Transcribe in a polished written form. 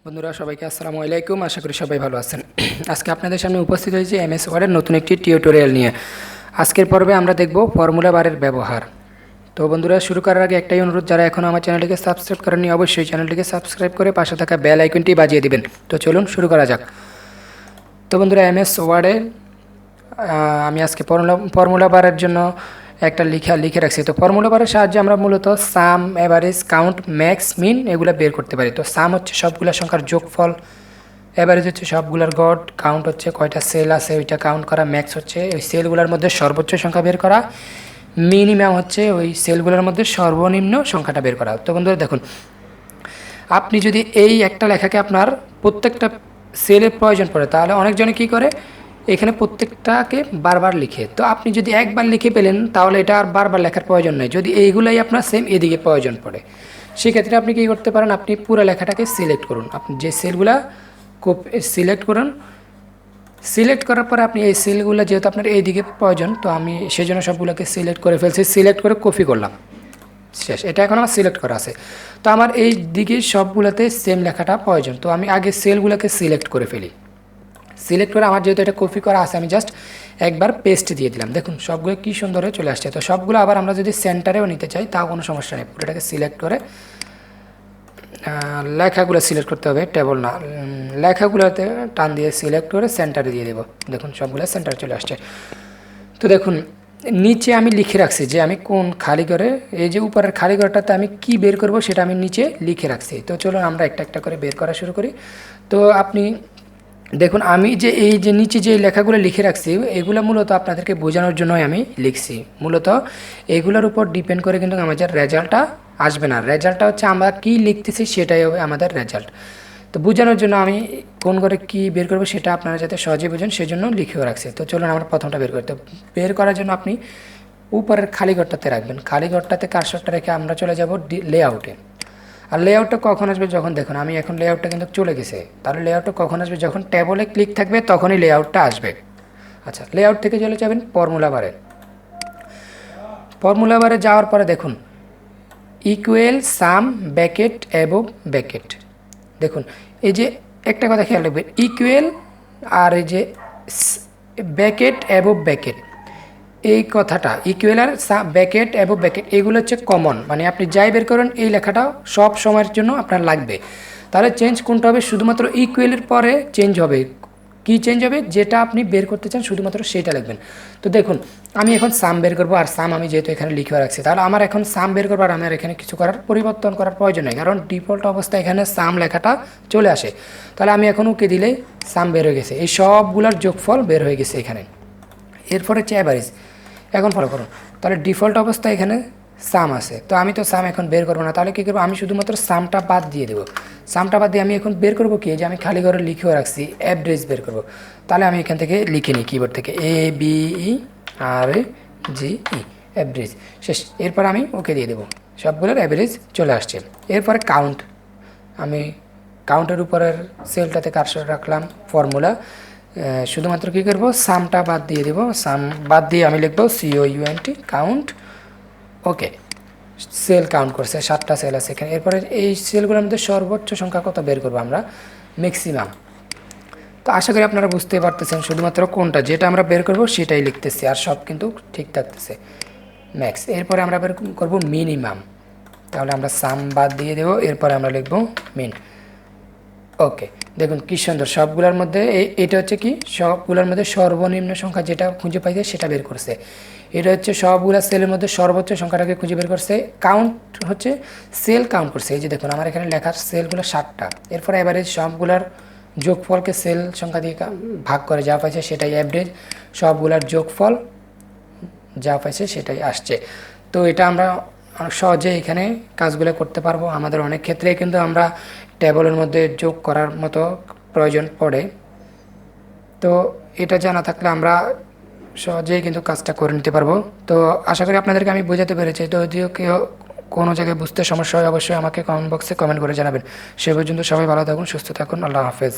বন্ধুরা সবাইকে আসসালামু আলাইকুম। আশা করি সবাই ভালো আছেন। আজকে আপনাদের সামনে উপস্থিত হয়েছে এমএস ওয়ার্ডের নতুন একটি টিউটোরিয়াল নিয়ে। আজকের পর্বে আমরা দেখব ফর্মুলা বারের ব্যবহার। তো বন্ধুরা শুরু করার আগে একটাই অনুরোধ, যারা এখনও আমার চ্যানেলটিকে সাবস্ক্রাইব করেননি অবশ্যই চ্যানেলটিকে সাবস্ক্রাইব করে পাশে থাকা বেল আইকনটি বাজিয়ে দিবেন। তো চলুন শুরু করা যাক। তো বন্ধুরা এমএস ওয়ার্ডে আমি আজকে ফর্মুলা বারের জন্য একটা লিখে রাখছি। তো ফর্মুলা বারের সাহায্যে আমরা মূলত সাম, এভারেজ, কাউন্ট, ম্যাক্স, মিন এগুলো বের করতে পারি। তো সাম হচ্ছে সবগুলো সংখ্যার যোগফল, এভারেজ হচ্ছে সবগুলোর গড়, কাউন্ট হচ্ছে কয়টা সেল আছে ওইটা কাউন্ট করা, ম্যাক্স হচ্ছে ওই সেলগুলোর মধ্যে সর্বোচ্চ সংখ্যা বের করা, মিনিমাম হচ্ছে ওই সেলগুলোর মধ্যে সর্বনিম্ন সংখ্যাটা বের করা। তো বন্ধুরা দেখুন, আপনি যদি এই একটা লেখাকে আপনার প্রত্যেকটা সেলের প্রয়োজন পড়ে, তাহলে অনেকজনে কী করে এখানে প্রত্যেকটাকে বারবার লিখে। তো আপনি যদি একবার লিখে পেলেন তাহলে এটা আর বারবার লেখার প্রয়োজন নেই। যদি এইগুলাই আপনার সেম এদিকে প্রয়োজন পড়ে, সেক্ষেত্রে আপনি কী করতে পারেন, আপনি পুরো লেখাটাকে সিলেক্ট করুন। আপনি যে সেলগুলা সিলেক্ট করুন, সিলেক্ট করার পরে আপনি এই সেলগুলো যেহেতু আপনার এইদিকে প্রয়োজন, তো আমি সেই জন্য সবগুলোকে সিলেক্ট করে ফেলছি, সিলেক্ট করে কপি করলাম, শেষ। এটা এখন আমার সিলেক্ট করা আছে। তো আমার এই দিকে সবগুলোতে সেম লেখাটা প্রয়োজন, তো আমি আগে সেলগুলোকে সিলেক্ট করে ফেলি। সিলেক্ট করে আমার যেহেতু এটা কপি করা আছে, আমি জাস্ট একবার পেস্ট দিয়ে দিলাম। দেখুন সবগুলো কী সুন্দর হয়ে চলে আসছে। তো সবগুলো আবার আমরা যদি সেন্টারেও নিতে চাই তাও কোনো সমস্যা নেই। পুরোটাকে সিলেক্ট করে লেখাগুলো সিলেক্ট করতে হবে, টেবল না, লেখাগুলোতে টান দিয়ে সিলেক্ট করে সেন্টারে দিয়ে দেবো। দেখুন সবগুলো সেন্টারে চলে আসছে। তো দেখুন নিচে আমি লিখে রাখছি যে আমি কোন খালি করে, এই যে উপরের খালি ঘরটাতে আমি কি বের করব সেটা আমি নিচে লিখে রাখছি। তো চলুন আমরা একটা একটা করে বের করা শুরু করি। তো আপনি দেখুন আমি যে এই যে নিচে যে লেখাগুলো লিখে রাখছি এগুলো মূলত আপনাদেরকে বোঝানোর জন্যই আমি লিখছি। মূলত এগুলোর উপর ডিপেন্ড করে কিন্তু আমাদের রেজাল্টটা আসবে না। রেজাল্টটা হচ্ছে আমরা কী লিখতেছি সেটাই হবে আমাদের রেজাল্ট। তো বোঝানোর জন্য আমি কোন করে কী বের করবো সেটা আপনারা যাতে সহজে বোঝেন সেজন্য লিখেও রাখছি। তো চলুন আমরা প্রথমটা বের করতে। বের করার জন্য আপনি উপরের খালি ঘরটাতে রাখবেন, খালি ঘরটাতে কার্সরটা রেখে আমরা চলে যাব লেআউটে। আর লেআউটটা কখন আসবে, যখন দেখুন আমি এখন লেআউটটা কিন্তু চলে গেছে, তাহলে লেআউটটা কখন আসবে, যখন ট্যাবলে ক্লিক থাকবে তখনই লেআউটটা আসবে। আচ্ছা, লেআউট থেকে চলে যাবেন ফর্মুলা বারে। ফর্মুলা বারে যাওয়ার পরে দেখুন ইকুয়াল, সাম, ব্র্যাকেট, অ্যাবোভ, ব্র্যাকেট। দেখুন এই যে একটা কথা খেয়াল রাখবেন, ইকুয়াল আর এই যে ব্র্যাকেট, অ্যাবোভ, ব্র্যাকেট, এই কথাটা ইকুয়াল আর ব্র্যাকেট এবং ব্র্যাকেট এগুলো হচ্ছে কমন, মানে আপনি যাই বের করেন এই লেখাটা সব সময়ের জন্য আপনার লাগবে। তাহলে চেঞ্জ কোনটা হবে, শুধুমাত্র ইকুয়ালের পরে চেঞ্জ হবে। কি চেঞ্জ হবে, যেটা আপনি বের করতে চান শুধুমাত্র সেটা লিখবেন। তো দেখুন আমি এখন সাম বের করবো, আর সাম আমি যেহেতু এখানে লিখে রাখছি, তাহলে আমার এখন সাম বের করবো, আর আমার এখানে কিছু করার পরিবর্তন করার প্রয়োজন নেই, কারণ ডিফল্ট অবস্থায় এখানে সাম লেখাটা চলে আসে। তাহলে আমি এখন ওকে দিলেই সাম বের হয়ে গেছে, এই সবগুলোর যোগফল বের হয়ে গেছে এখানে। এরপরে হচ্ছে অ্যাভারেজ। এখন ফলো করুন, তাহলে ডিফল্ট অবস্থায় এখানে সাম আছে, তো আমি তো সাম এখন বের করবো না, তাহলে কী করবো, আমি শুধুমাত্র সামটা বাদ দিয়ে দেবো। সামটা বাদ দিয়ে আমি এখন বের করবো কি, যে আমি খালি ঘরে লিখেও রাখছি অ্যাভারেজ বের করবো। তাহলে আমি এখান থেকে লিখে নিই কিবোর্ড থেকে ABERAGE, অ্যাভারেজ, শেষ। এরপর আমি ওকে দিয়ে দেবো, সবগুলোর অ্যাভারেজ চলে আসছে। এরপরে কাউন্ট, আমি কাউন্টের উপরের সেলটাতে কার্সর রাখলাম, ফর্মুলা শুধুমাত্র কী করবো, সামটা বাদ দিয়ে দেবো, সাম বাদ দিয়ে আমি লিখবো COUNT, কাউন্ট। ওকে, সেল কাউন্ট করছে, 7টা সেল আছে এখানে। এরপরে এই সেলগুলোর মধ্যে সর্বোচ্চ সংখ্যা কত বের করবো আমরা, ম্যাক্সিমাম। তো আশা করি আপনারা বুঝতে পারতেছেন, শুধুমাত্র কোনটা যেটা আমরা বের করবো সেটাই লিখতেছি, আর সব কিন্তু ঠিক থাকতেছে, ম্যাক্স। এরপরে আমরা বের করবো মিনিমাম, তাহলে আমরা সাম বাদ দিয়ে দেবো, এরপরে আমরা লিখবো মিন। ওকে, দেখুন কী সুন্দর, সবগুলোর মধ্যে এটা হচ্ছে কি, সবগুলোর মধ্যে সর্বনিম্ন সংখ্যা যেটা খুঁজে পাইছে সেটা বের করছে। এটা হচ্ছে সবগুলো সেলের মধ্যে সর্বোচ্চ সংখ্যাটাকে খুঁজে বের করছে। কাউন্ট হচ্ছে সেল কাউন্ট করছে, এই যে দেখুন আমার এখানে লেখার সেলগুলো 7টা। এরপরে অ্যাভারেজ সবগুলার যোগফলকে সেল সংখ্যা দিয়ে ভাগ করে যা পাইছে সেটাই অ্যাভারেজ, সবগুলার যোগফল যা পাইছে সেটাই আসছে। তো এটা আমরা সহজে এখানে কাজগুলো করতে পারবো। আমাদের অনেক ক্ষেত্রে কিন্তু আমরা টেবলের মধ্যে যোগ করার মতো প্রয়োজন পড়ে, তো এটা জানা থাকলে আমরা সহজেই কিন্তু কাজটা করে নিতে পারবো। তো আশা করি আপনাদেরকে আমি বোঝাতে পেরেছি। তো যদিও কেউ কোনো জায়গায় বুঝতে সমস্যা হয় অবশ্যই আমাকে কমেন্ট বক্সে কমেন্ট করে জানাবেন। সে পর্যন্ত সবাই ভালো থাকুন, সুস্থ থাকুন, আল্লাহ হাফেজ।